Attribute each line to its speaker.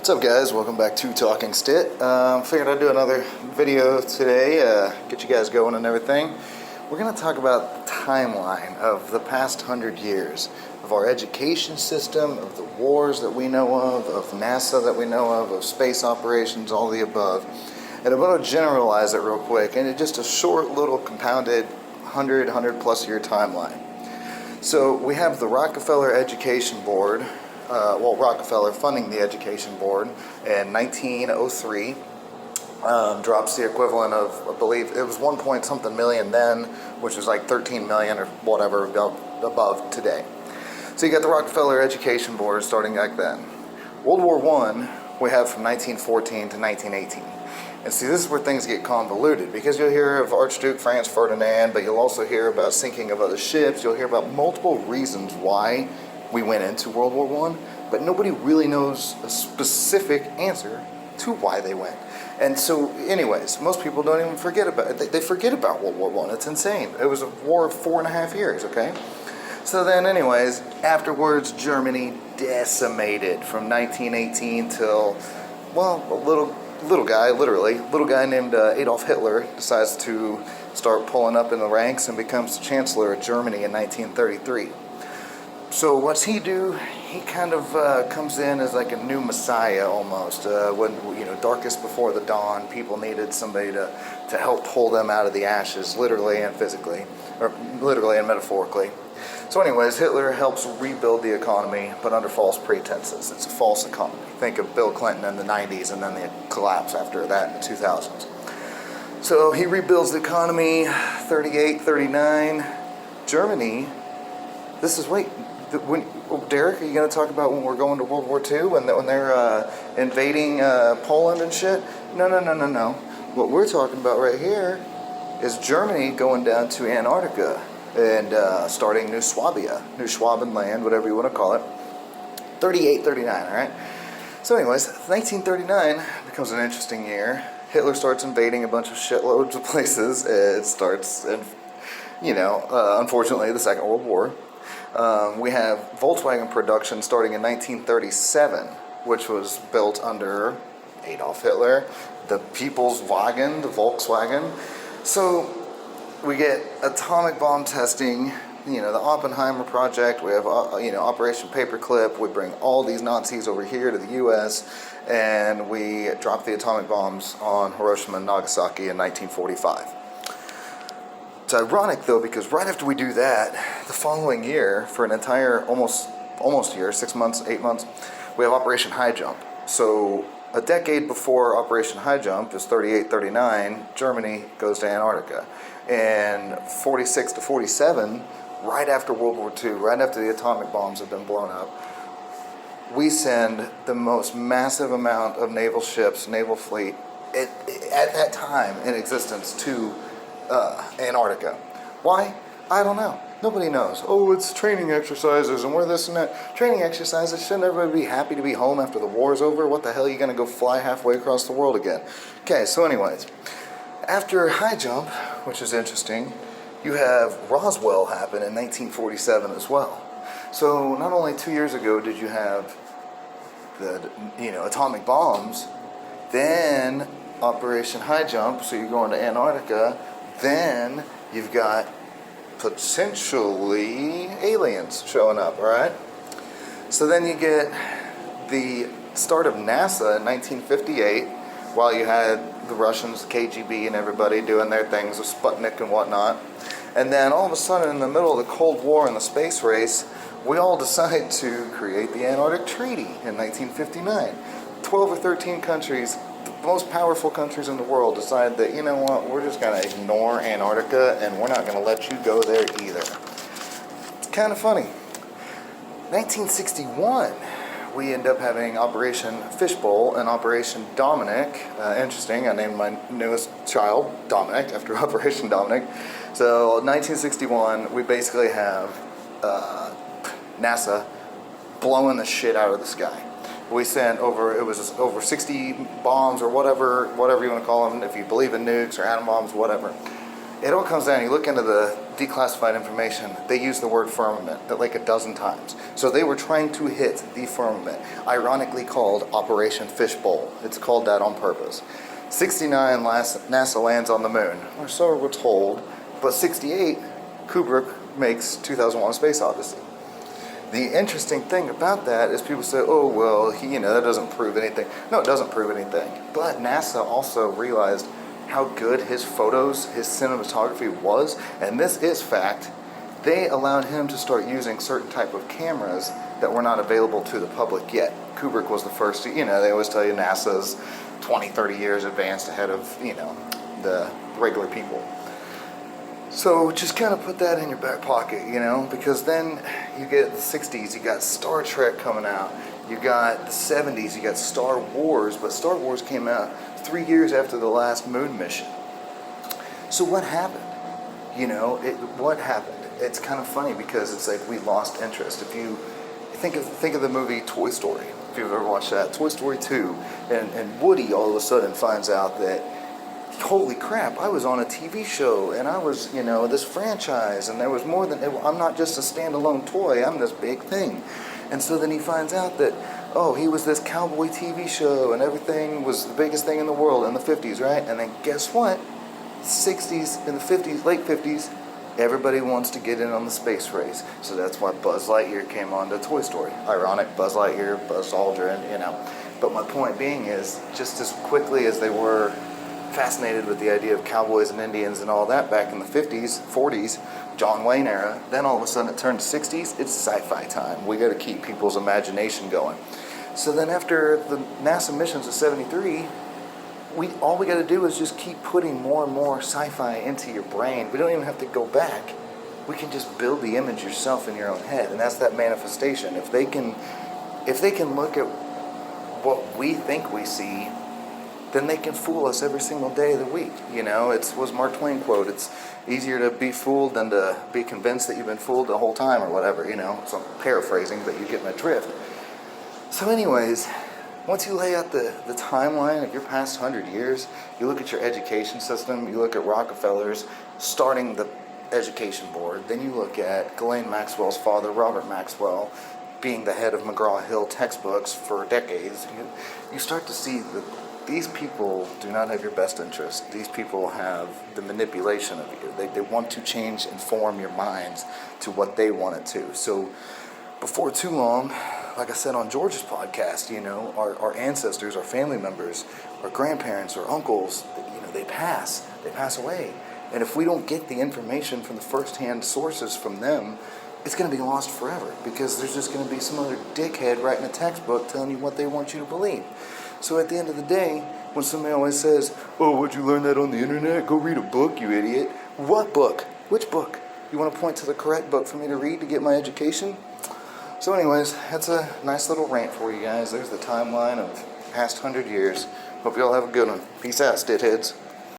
Speaker 1: What's up, guys? Welcome back to Talking Stit. Figured I'd do another video today, get you guys going and everything. We're going to talk about the timeline of the past 100 years of our education system, of the wars that we know of NASA that we know of space operations, all the above. And I'm going to generalize it real quick into just a short little compounded 100 plus year timeline. So we have the Rockefeller Education Board. Rockefeller funding the Education Board in 1903 drops the equivalent of, I believe, it was 1 point something million then, which was like 13 million or whatever above today. So you got the Rockefeller Education Board starting back then. World War I we have from 1914 to 1918. And see, this is where things get convoluted, because you'll hear of Archduke Franz Ferdinand, but you'll also hear about sinking of other ships. You'll hear about multiple reasons why we went into World War I, but nobody really knows a specific answer to why they went. And so, anyways, most people don't even forget about it. They forget about World War I. It's insane. It was a war of 4.5 years, okay? So then, anyways, afterwards, Germany decimated from 1918 till, well, a little guy named Adolf Hitler decides to start pulling up in the ranks and becomes the Chancellor of Germany in 1933. So what's he do? He kind of comes in as like a new messiah almost. When, darkest before the dawn, people needed somebody to help pull them out of the ashes, literally and physically, or literally and metaphorically. So anyways, Hitler helps rebuild the economy, but under false pretenses. It's a false economy. Think of Bill Clinton in the 90s and then the collapse after that in the 2000s. So he rebuilds the economy, 38, 39. Germany, Derek, are you going to talk about when we're going to World War II, when they're invading Poland and shit? No. What we're talking about right here is Germany going down to Antarctica and starting New Schwabenland, whatever you want to call it. 38, 39, all right? So anyways, 1939 becomes an interesting year. Hitler starts invading a bunch of shitloads of places. It starts, unfortunately, the Second World War. We have Volkswagen production starting in 1937, which was built under Adolf Hitler, the People's Wagen, the Volkswagen. So we get atomic bomb testing, the Oppenheimer project. We have, Operation Paperclip. We bring all these Nazis over here to the U.S., and we drop the atomic bombs on Hiroshima and Nagasaki in 1945. It's ironic, though, because right after we do that, the following year, for an entire almost year, 6 months, 8 months, we have Operation High Jump. So a decade before Operation High Jump is 38, 39, Germany goes to Antarctica. And 46 to 47, right after World War II, right after the atomic bombs have been blown up, we send the most massive amount of naval ships, naval fleet, at that time in existence to Antarctica. Why? I don't know. Nobody knows. Oh, it's training exercises and we're this and that. Training exercises, shouldn't everybody be happy to be home after the war's over? What the hell are you going to go fly halfway across the world again? Okay, so anyways, after High Jump, which is interesting, you have Roswell happen in 1947 as well. So not only 2 years ago did you have the atomic bombs, then Operation High Jump, so you're going to Antarctica. Then you've got potentially aliens showing up, right? So then you get the start of NASA in 1958, while you had the Russians, the KGB, and everybody doing their things with Sputnik and whatnot. And then all of a sudden, in the middle of the Cold War and the space race, we all decide to create the Antarctic Treaty in 1959. 12 or 13 countries, the most powerful countries in the world, decide that, we're just going to ignore Antarctica and we're not going to let you go there either. It's kind of funny. 1961, we end up having Operation Fishbowl and Operation Dominic. Interesting, I named my newest child Dominic after Operation Dominic. So 1961, we basically have NASA blowing the shit out of the sky. We sent over 60 bombs or whatever you want to call them, if you believe in nukes or atom bombs, whatever. It all comes down, you look into the declassified information, they use the word firmament like a dozen times. So they were trying to hit the firmament, ironically called Operation Fishbowl. It's called that on purpose. 69, NASA lands on the moon, or so we're told, but 68, Kubrick makes 2001: A Space Odyssey. The interesting thing about that is people say, oh, well, that doesn't prove anything. No, it doesn't prove anything. But NASA also realized how good his photos, his cinematography was, and this is fact. They allowed him to start using certain type of cameras that were not available to the public yet. Kubrick was the first to, they always tell you NASA's 20, 30 years advanced ahead of, the regular people. So just kind of put that in your back pocket, because then you get the 60s, you got Star Trek coming out, you got the 70s, you got Star Wars, but Star Wars came out 3 years after the last moon mission. So what happened? What happened? It's kind of funny because it's like we lost interest. If you think of the movie Toy Story, if you've ever watched that, Toy Story 2, and Woody all of a sudden finds out that, holy crap, I was on a TV show, and I was, this franchise, and there was more than, I'm not just a standalone toy, I'm this big thing. And so then he finds out that, he was this cowboy TV show, and everything was the biggest thing in the world in the 50s, right? And then guess what? 60s, in the 50s, late 50s, everybody wants to get in on the space race. So that's why Buzz Lightyear came on to Toy Story. Ironic, Buzz Lightyear, Buzz Aldrin, But my point being is, just as quickly as they were fascinated with the idea of cowboys and Indians and all that back in the 50s, 40s, John Wayne era, then all of a sudden it turned to 60s, it's sci-fi time. We got to keep people's imagination going. So then after the NASA missions of 73, all we got to do is just keep putting more and more sci-fi into your brain. We don't even have to go back. We can just build the image yourself in your own head, and that's that manifestation. If they can look at what we think we see, then they can fool us every single day of the week. It was Mark Twain quote, it's easier to be fooled than to be convinced that you've been fooled the whole time or whatever, So I'm paraphrasing, but you get my drift. So anyways, once you lay out the timeline of your past 100 years, you look at your education system, you look at Rockefeller's starting the education board, then you look at Ghislaine Maxwell's father, Robert Maxwell, being the head of McGraw-Hill textbooks for decades, you start to see that these people do not have your best interest. These people have the manipulation of you. They want to change and form your minds to what they want it to. So before too long, like I said on George's podcast, our ancestors, our family members, our grandparents, our uncles, they pass away. And if we don't get the information from the first-hand sources from them, it's going to be lost forever, because there's just going to be some other dickhead writing a textbook telling you what they want you to believe. So at the end of the day, when somebody always says, oh, would you learn that on the internet? Go read a book, you idiot. What book? Which book? You want to point to the correct book for me to read to get my education? So anyways, that's a nice little rant for you guys. There's the timeline of past 100 years. Hope you all have a good one. Peace out, stitheads.